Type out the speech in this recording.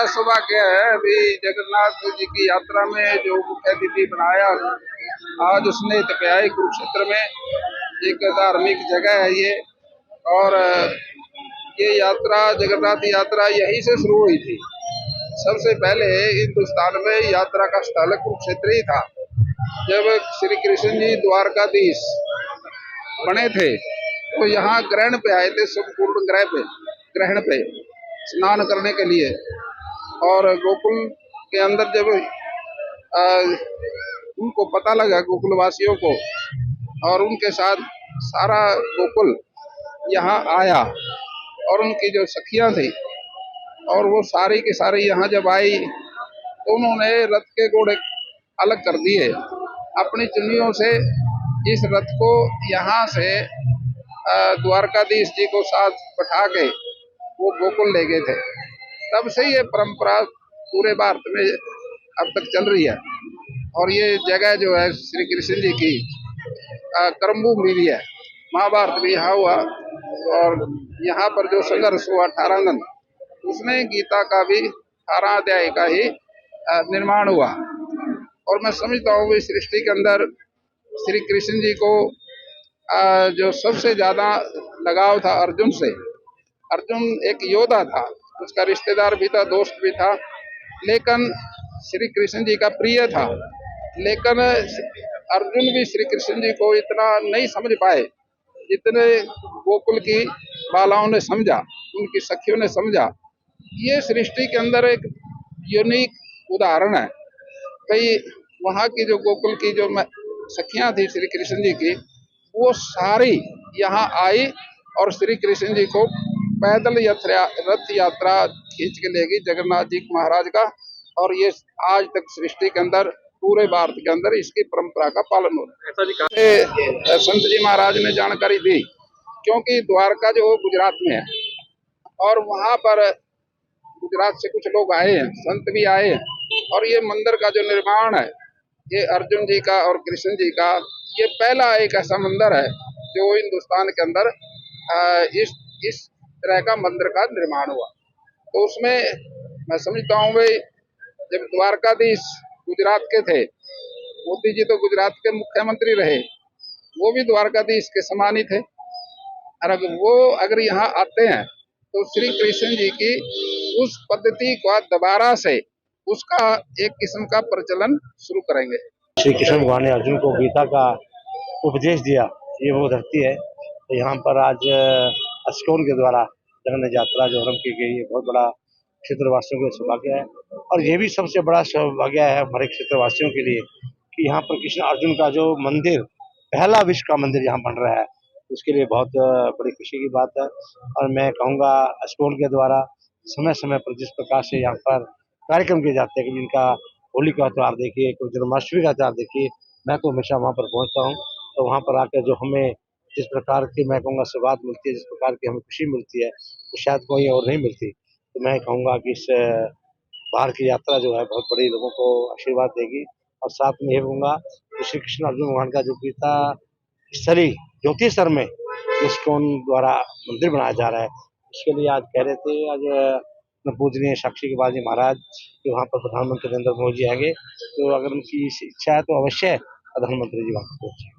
सौभाग्य है अभी जगन्नाथ जी की यात्रा में जो मुख्य अतिथि बनाया। आज उसने तपेयाई कुरुक्षेत्र में एक धार्मिक जगह है ये। और ये यात्रा जगन्नाथ यात्रा यहीं से शुरू हुई थी। सबसे पहले हिंदुस्तान में यात्रा का स्थल कुरुक्षेत्र ही था। जब श्री कृष्ण जी द्वारकाधीश बने थे तो यहाँ ग्रहण पे आए थे, संपूर्ण ग्रहण पे स्नान करने के लिए। और गोकुल के अंदर जब उनको पता लगा, गोकुल वासियों को, और उनके साथ सारा गोकुल यहाँ आया और उनकी जो सखियां थी और वो सारी की सारी यहाँ जब आई तो उन्होंने रथ के घोड़े अलग कर दिए अपनी चुन्नियों से। इस रथ को यहाँ से द्वारकाधीश जी को साथ बैठा के वो गोकुल ले गए थे। तब से ये परंपरा पूरे भारत में अब तक चल रही है। और ये जगह जो है श्री कृष्ण जी की कर्मभूमि भी है। महाभारत भी यहाँ हुआ और यहाँ पर जो संघर्ष हुआ 18 दिन, उसमें गीता का भी 18 अध्याय का ही निर्माण हुआ। और मैं समझता हूँ इस सृष्टि के अंदर श्री कृष्ण जी को जो सबसे ज्यादा लगाव था अर्जुन से। अर्जुन एक योद्धा था, उसका रिश्तेदार भी था, दोस्त भी था, लेकिन श्री कृष्ण जी का प्रिय था। लेकिन अर्जुन भी श्री कृष्ण जी को इतना नहीं समझ पाए जितने गोकुल की बालाओं ने समझा, उनकी सखियों ने समझा। ये सृष्टि के अंदर एक यूनिक उदाहरण है। भाई वहाँ की जो गोकुल की जो सखियां थी श्री कृष्ण जी की, वो सारी यहाँ आई और श्री कृष्ण जी को पैदल रथ यात्रा खींच के ले गई जगन्नाथ जी महाराज का। और ये आज तक सृष्टि के अंदर पूरे भारत के अंदर इसकी परंपरा का पालन हो रहा है। संत जी महाराज ने जानकारी दी, क्योंकि द्वारका जो गुजरात में है और वहां पर गुजरात से कुछ लोग आए हैं, संत भी आए हैं। और ये मंदिर का जो निर्माण है, ये अर्जुन जी का और कृष्ण जी का ये पहला एक ऐसा मंदिर है जो हिंदुस्तान के अंदर इस तरह का मंदिर का निर्माण हुआ। तो उसमें मैं समझता हूँ भाई, जब द्वारकाधीश गुजरात के थे, मोदी जी तो गुजरात के मुख्यमंत्री रहे, वो भी द्वारकाधीश के समान ही थे। और अगर यहाँ आते हैं तो श्री कृष्ण जी की उस पद्धति को दोबारा से उसका एक किस्म का प्रचलन शुरू करेंगे। श्री कृष्ण भगवान ने अर्जुन को गीता का उपदेश दिया, ये वो धरती है। तो यहाँ पर आज अस्कोन के द्वारा जगन्नाथ यात्रा जो आरम्भ की गई है, बहुत बड़ा क्षेत्रवासियों के सौभाग्य है। और ये भी सबसे बड़ा सौभाग्य है हमारे क्षेत्रवासियों के लिए कि यहाँ पर कृष्ण अर्जुन का जो मंदिर, पहला विश्व का मंदिर यहाँ बन रहा है, उसके लिए बहुत बड़ी खुशी की बात है। और मैं कहूँगा अस्कोन के द्वारा समय समय पर जिस प्रकार से यहाँ पर कार्यक्रम किए जाते हैं कि जिनका होली का त्यौहार देखिए, कोई जन्माष्टमी का त्यौहार देखिए, मैं तो हमेशा वहाँ पर पहुँचता हूँ। तो वहाँ पर आकर जो हमें जिस प्रकार की मैं कहूँगा सौगात मिलती है, जिस प्रकार की हमें खुशी मिलती है, तो शायद कोई और नहीं मिलती। तो मैं कहूँगा कि इस बाहर की यात्रा जो है बहुत बड़ी लोगों को आशीर्वाद देगी। और साथ में ये कहूँगा कि श्री कृष्ण अर्जुन भगवान का जो गीता स्थली ज्योतिषर में इस्कॉन द्वारा मंदिर बनाया जा रहा है, उसके लिए आज कह रहे थे, आज पूजनीय साक्षी के बाद महाराज कि वहाँ पर प्रधानमंत्री नरेंद्र मोदी जी आएंगे, तो अगर उनकी इच्छा है तो अवश्य प्रधानमंत्री जी वहाँ पहुंचे।